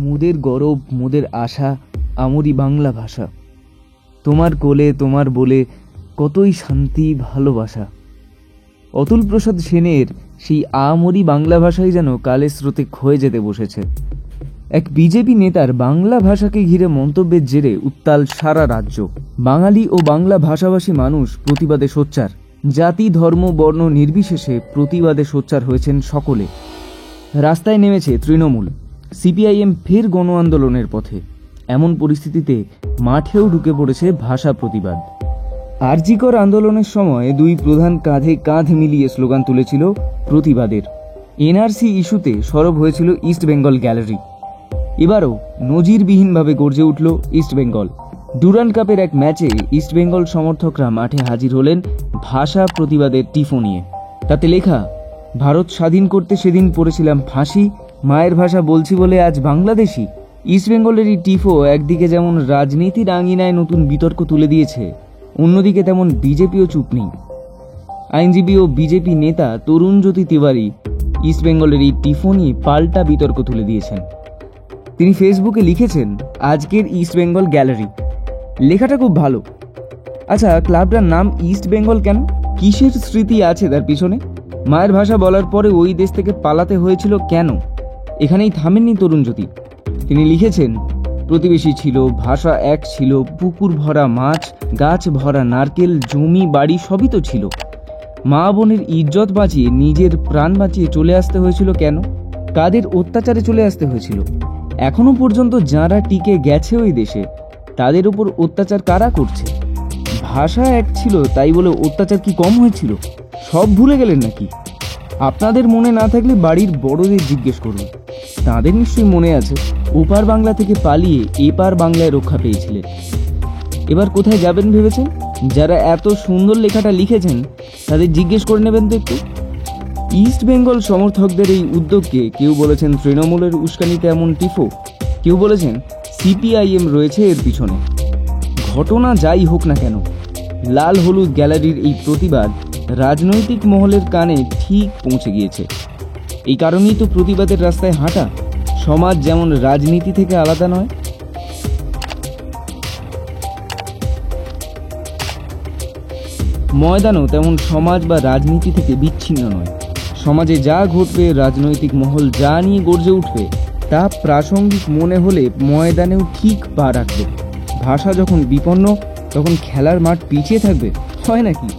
মোদের গরব মোদের আশা আমরি বাংলা ভাষা, তোমার কোলে তোমার বলে কতই শান্তি ভালোবাসা। অতুল প্রসাদ সেনের সেই আমরি বাংলা ভাষাই যেন কালের স্রোতে ক্ষয়ে যেতে বসেছে। এক বিজেপি নেতার বাংলা ভাষাকে ঘিরে মন্তব্যের জেরে উত্তাল সারা রাজ্য। বাঙালি ও বাংলা ভাষাভাষী মানুষ প্রতিবাদে সোচ্চার। জাতি ধর্ম বর্ণ নির্বিশেষে প্রতিবাদে সোচ্চার হয়েছেন সকলে। রাস্তায় নেমেছে তৃণমূল, সিপিআইএম ফের গণ আন্দোলনের পথে। এমন পরিস্থিতিতে মাঠেও ঢুকে পড়েছে ভাষা প্রতিবাদ। আরজিকর আন্দোলনের সময় দুই প্রধান কাঁধে কাঁধ মিলিয়ে স্লোগান তুলেছিল প্রতিবাদের। এনআরসি ইস্যুতে সরব হয়েছিল ইস্ট বেঙ্গল গ্যালারি। এবারও নজিরবিহীনভাবে গর্জে উঠল ইস্ট বেঙ্গল। ডুরান্ড কাপের এক ম্যাচে ইস্ট বেঙ্গল সমর্থকরা মাঠে হাজির হলেন ভাষা প্রতিবাদের টিফো নিয়ে। তাতে লেখা, ভারত স্বাধীন করতে সেদিন পড়েছিলাম ফাঁসি, মায়ের ভাষা বলছি বলে আজ বাংলাদেশি। ইস্ট বেঙ্গলের এই টিফো একদিকে যেমন রাজনীতির আঙিনায় নতুন বিতর্ক তুলে দিয়েছে, অন্যদিকে তেমন বিজেপিও চুপ নেই। আইনজীবী ও বিজেপি নেতা তরুণ জ্যোতি তিওয়ারি ইস্ট বেঙ্গলের এই টিফো নিয়ে পাল্টা বিতর্ক তুলে দিয়েছেন। তিনি ফেসবুকে লিখেছেন, আজকের ইস্ট বেঙ্গল গ্যালারি। লেখাটা খুব ভালো। আচ্ছা, ক্লাবটার নাম ইস্ট বেঙ্গল কেন? কিসের স্মৃতি আছে তার পিছনে? মায়ের ভাষা বলার পরে ওই দেশ থেকে পালাতে হয়েছিল কেন? এখানেই থামেননি তরুণ জ্যোতি। তিনি লিখেছেন, প্রতিবেশী ছিল, ভাষা এক ছিল, পুকুর ভরা মাছ, গাছ ভরা নারকেল, জমি বাড়ি সবই তো ছিল। মা বোনের ইজ্জত বাঁচিয়ে নিজের প্রাণ বাঁচিয়ে চলে আসতে হয়েছিল কেন? কাদের অত্যাচারে চলে আসতে হয়েছিল? এখনো পর্যন্ত যারা টিকে গেছে ওই দেশে, তাদের উপর অত্যাচার কারা করছে? ভাষা এক ছিল তাই বলে অত্যাচার কি কম হয়েছিল? সব ভুলে গেলেন নাকি? আপনাদের মনে না থাকলে বাড়ির বড়দের জিজ্ঞেস করুন, তাদের নিশ্চয়ই মনে আছে ওপার বাংলা থেকে পালিয়ে এপার বাংলায় রক্ষা পেয়েছিলেন। এবার কোথায় যাবেন ভেবেছেন? যারা এত সুন্দর লেখাটা লিখেছেন তাদের জিজ্ঞেস করে নেবেন তো একটু। ইস্ট বেঙ্গল সমর্থকদের এই উদ্যোগকে কেউ বলেছেন তৃণমূলের উস্কানিতে এমন টিফো, কেউ বলেছেন সিপিআইএম রয়েছে এর পিছনে। ঘটনা যাই হোক না কেন, লাল হলুদ গ্যালারির এই প্রতিবাদ রাজনৈতিক মহলের কানে ঠিক পৌঁছে গিয়েছে। এই কারণেই তো প্রতিবাদের রাস্তায় হাঁটা। সমাজ যেমন রাজনীতি থেকে আলাদা নয়, ময়দানও তেমন সমাজ বা রাজনীতি থেকে বিচ্ছিন্ন নয়। সমাজে যা ঘটবে, রাজনৈতিক মহল যা নিয়ে গর্জে উঠবে, তা প্রাসঙ্গিক মনে হলে ময়দানেও ঠিক পা রাখবে। ভাষা যখন বিপন্ন, তখন খেলার মাঠ পিছিয়ে থাকবে, হয় নাকি?